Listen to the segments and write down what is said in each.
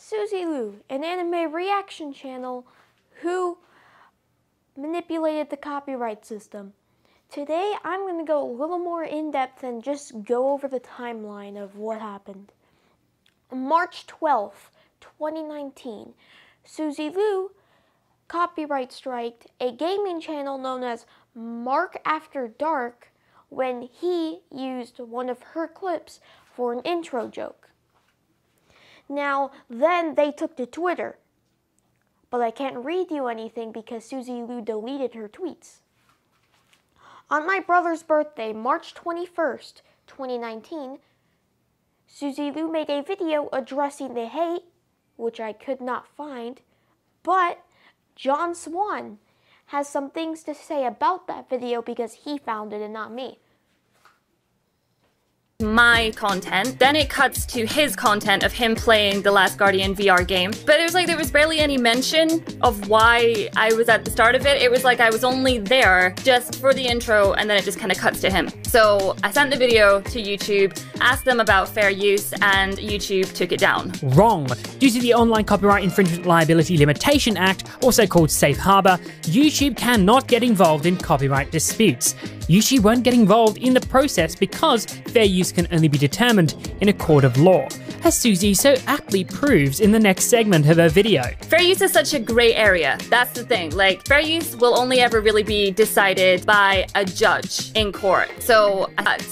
Suzy Lu, an anime reaction channel who manipulated the copyright system. Today I'm going to go a little more in-depth and just go over the timeline of what happened. On March 12th, 2019, Suzy Lu copyright striked a gaming channel known as Mark After Dark when he used one of her clips for an intro joke. Now, then they took to Twitter, but I can't read you anything because Suzy Lu deleted her tweets. On my brother's birthday, March 21st, 2019, Suzy Lu made a video addressing the hate, which I could not find, but John Swan has some things to say about that video because he found it and not me. My content, then it cuts to his content of him playing the Last Guardian VR game. But it was like there was barely any mention of why I was at the start of it. It was like I was only there just for the intro and then it just kind of cuts to him. So I sent the video to YouTube, asked them about fair use, and YouTube took it down. Wrong. Due to the Online Copyright Infringement Liability Limitation Act, also called Safe Harbor, YouTube cannot get involved in copyright disputes. YouTube won't get involved in the process because fair use can only be determined in a court of law, as Suzy so aptly proves in the next segment of her video. Fair use is such a gray area. That's the thing. Like, fair use will only ever really be decided by a judge in court. So,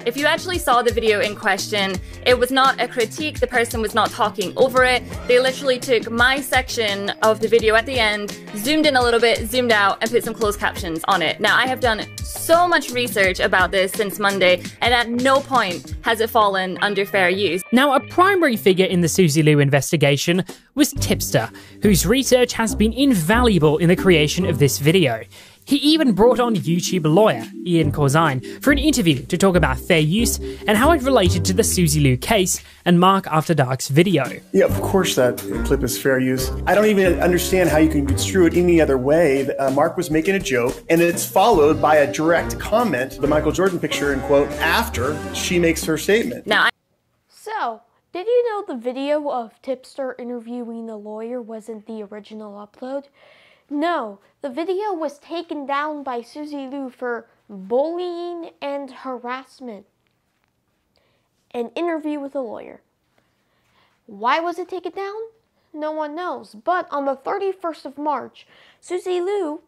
if you actually saw the video in question, it was not a critique. The person was not talking over it. They literally took my section of the video at the end, zoomed in a little bit, zoomed out, and put some closed captions on it. Now, I have done so much research about this since Monday, and at no point has it fallen under fair use. Now, a primary figure in the Suzy Lu investigation was Tipster, whose research has been invaluable in the creation of this video. He even brought on YouTube lawyer Ian Corzine for an interview to talk about fair use and how it related to the Suzy Lu case and Mark After Dark's video. Yeah, of course that clip is fair use. I don't even understand how you can construe it any other way. Mark was making a joke, and it's followed by a direct comment, the Michael Jordan picture, and quote, after she makes her statement. So, did you know the video of Tipster interviewing the lawyer wasn't the original upload? No, the video was taken down by Suzy Lu for bullying and harassment. An interview with a lawyer. Why was it taken down? No one knows. But on the 31st of March, Suzy Lu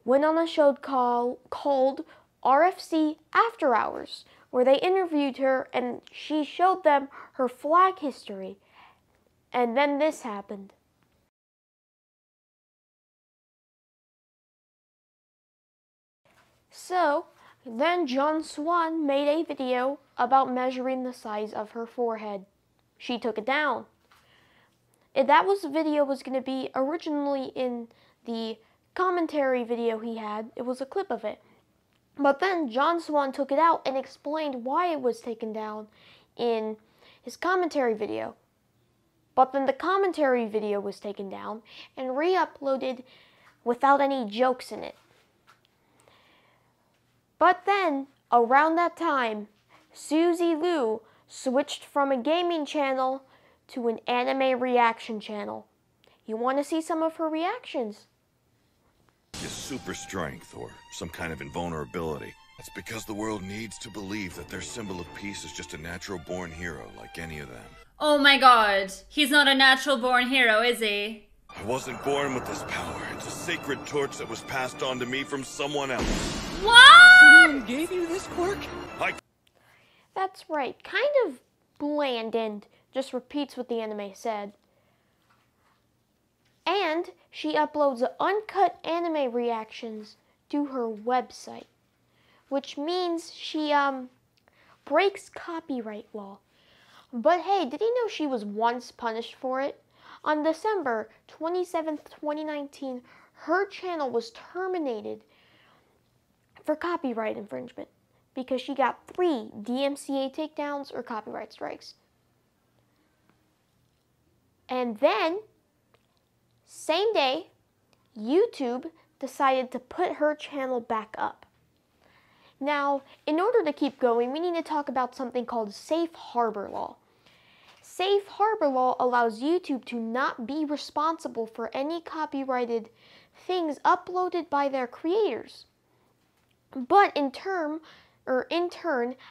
went on a show called RFC After Hours, where they interviewed her and she showed them her flag history. And then this happened. So, then John Swan made a video about measuring the size of her forehead. She took it down. Video was going to be originally in the commentary video he had. It was a clip of it. But then John Swan took it out and explained why it was taken down in his commentary video. But then the commentary video was taken down and re-uploaded without any jokes in it. But then, around that time, Suzy Lu switched from a gaming channel to an anime reaction channel. You want to see some of her reactions? Is super strength or some kind of invulnerability. That's because the world needs to believe that their symbol of peace is just a natural born hero like any of them. Oh my god, he's not a natural born hero, is he? I wasn't born with this power. It's a sacred torch that was passed on to me from someone else. What? Someone gave you this quirk? That's right, kind of bland and just repeats what the anime said. And she uploads uncut anime reactions to her website, which means she breaks copyright law. But hey, did you know she was once punished for it? On December 27th, 2019, her channel was terminated for copyright infringement because she got 3 DMCA takedowns or copyright strikes. And then, same day, YouTube decided to put her channel back up. Now, in order to keep going, we need to talk about something called Safe Harbor Law. Safe harbor law allows YouTube to not be responsible for any copyrighted things uploaded by their creators, but in turn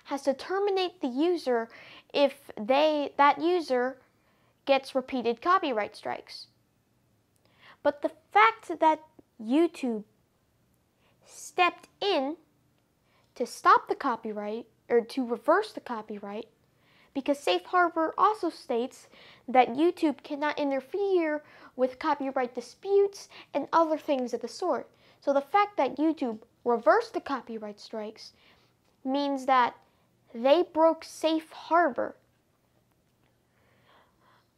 has to terminate the user if that user gets repeated copyright strikes. But the fact that YouTube stepped in to stop the copyright, or to reverse the copyright, because Safe Harbor also states that YouTube cannot interfere with copyright disputes and other things of the sort. So the fact that YouTube reversed the copyright strikes means that they broke Safe Harbor.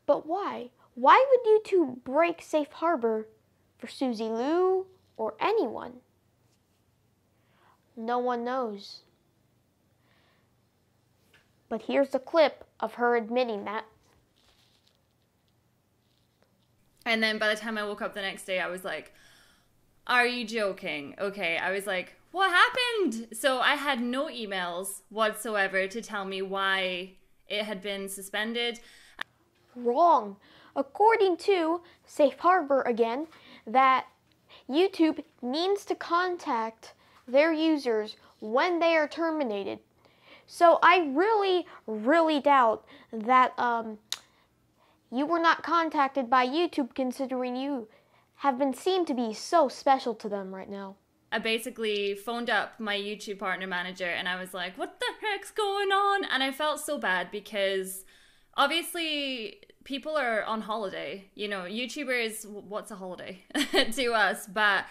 But why? Why would YouTube break Safe Harbor for Suzy Lu or anyone? No one knows. But here's a clip of her admitting that. And then by the time I woke up the next day, I was like, are you joking? Okay, I was like, what happened? So I had no emails whatsoever to tell me why it had been suspended. Wrong. According to Safe Harbor again, that YouTube needs to contact their users when they are terminated. So I really doubt that you were not contacted by YouTube, considering you have been seen to be so special to them right now. I basically phoned up my YouTube partner manager and I was like, what the heck's going on? And I felt so bad because obviously people are on holiday. You know, YouTubers, what's a holiday to us? But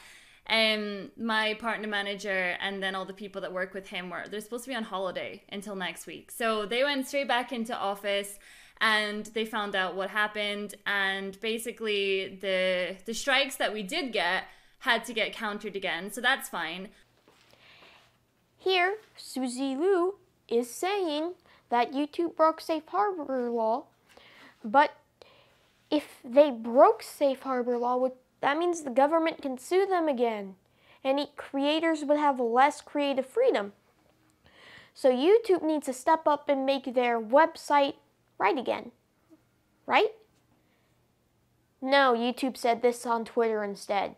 my partner manager and then all the people that work with him they're supposed to be on holiday until next week. So they went straight back into office and they found out what happened. And basically the strikes that we did get had to get countered again. So that's fine. Here, Suzy Lu is saying that YouTube broke Safe Harbor law, but if they broke Safe Harbor law, that means the government can sue them again, and creators would have less creative freedom. So YouTube needs to step up and make their website right again, right? No, YouTube said this on Twitter instead.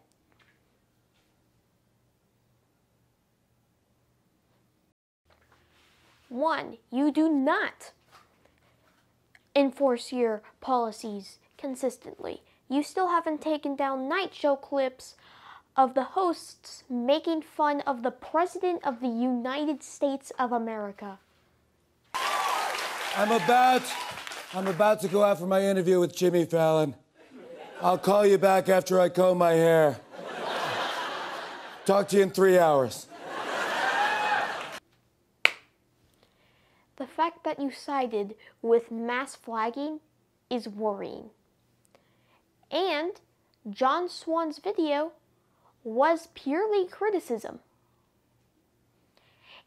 One, you do not enforce your policies consistently. You still haven't taken down night show clips of the hosts making fun of the President of the United States of America. I'm about to go out for my interview with Jimmy Fallon. I'll call you back after I comb my hair. Talk to you in 3 hours. The fact that you sided with mass flagging is worrying. And John Swan's video was purely criticism.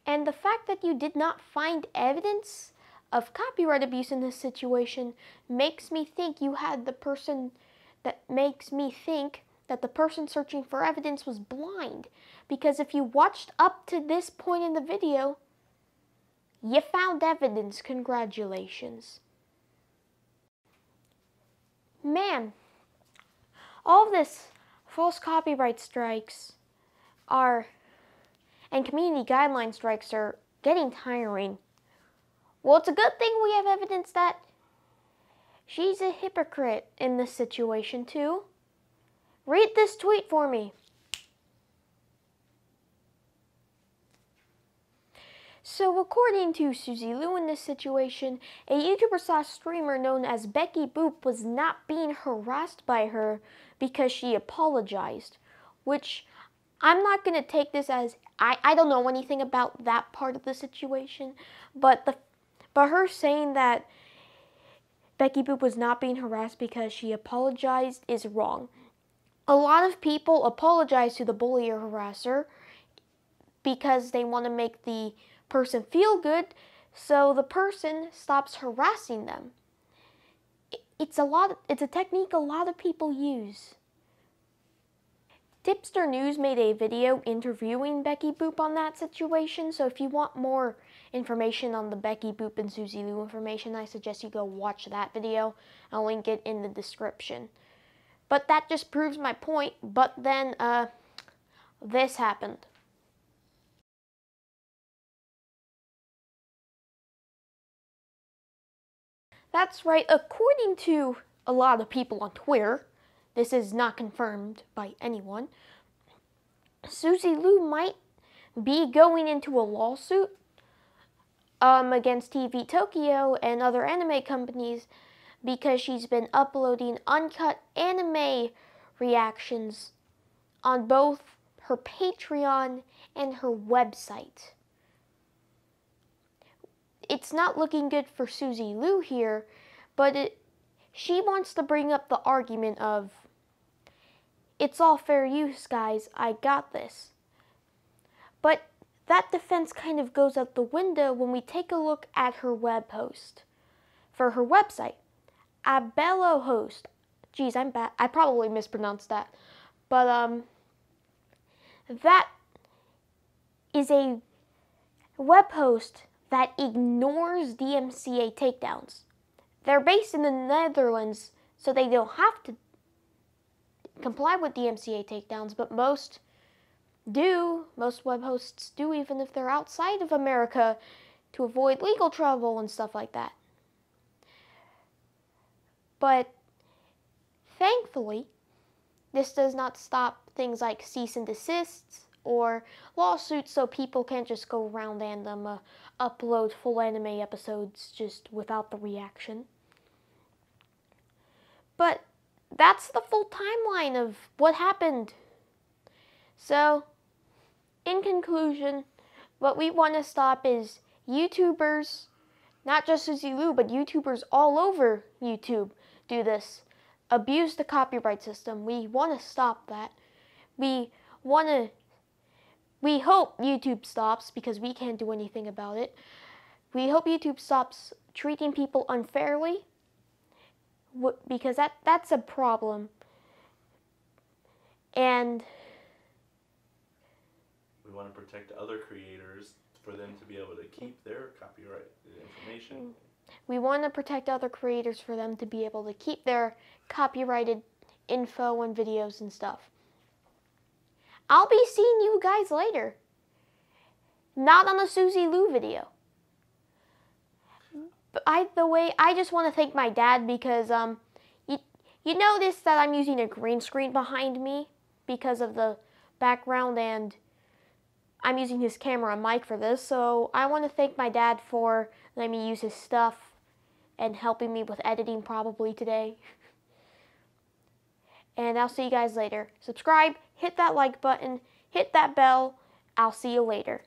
And the fact that you did not find evidence of copyright abuse in this situation makes me think the person searching for evidence was blind. Because if you watched up to this point in the video, you found evidence. Congratulations. Man, all this false copyright strikes and community guideline strikes are getting tiring. Well, it's a good thing we have evidence that she's a hypocrite in this situation too. Read this tweet for me. So according to Suzy Lu in this situation, a YouTuber / streamer known as Becky Boop was not being harassed by her because she apologized, which I'm not going to take this as, I don't know anything about that part of the situation, but her saying that Becky Boop was not being harassed because she apologized is wrong. A lot of people apologize to the bully or harasser because they want to make the person feel good, so the person stops harassing them. It's a technique a lot of people use. Tipster News made a video interviewing Becky Boop on that situation, so if you want more information on the Becky Boop and Suzy Lou information, I suggest you go watch that video. I'll link it in the description. But that just proves my point. But then, this happened. That's right, according to a lot of people on Twitter, this is not confirmed by anyone, Suzy Lou might be going into a lawsuit against TV Tokyo and other anime companies because she's been uploading uncut anime reactions on both her Patreon and her website. It's not looking good for Suzy Lou here, but she wants to bring up the argument of, it's all fair use, guys, I got this. But that defense kind of goes out the window when we take a look at her web host. For her website, Abello host. Geez, I'm bad. I probably mispronounced that. But, that is a web host that ignores DMCA takedowns. They're based in the Netherlands, so they don't have to comply with DMCA takedowns, but most do. Most web hosts do, even if they're outside of America, to avoid legal trouble and stuff like that. But thankfully, this does not stop things like cease and desists or lawsuits, so people can't just go around and upload full anime episodes just without the reaction. But that's the full timeline of what happened. So, in conclusion, what we want to stop is YouTubers, not just Suzy Lou, but YouTubers all over YouTube do this. Abuse the copyright system. We want to stop that. We hope YouTube stops, because we can't do anything about it. We hope YouTube stops treating people unfairly, because that's a problem. And we want to protect other creators for them to be able to keep their copyright information. We want to protect other creators for them to be able to keep their copyrighted info and videos and stuff. I'll be seeing you guys later. Not on a Suzy Lou video. But the way, I just want to thank my dad because you notice that I'm using a green screen behind me because of the background, and I'm using his camera and mic for this, so I want to thank my dad for letting me use his stuff and helping me with editing probably today. And I'll see you guys later. Subscribe, hit that like button, hit that bell. I'll see you later.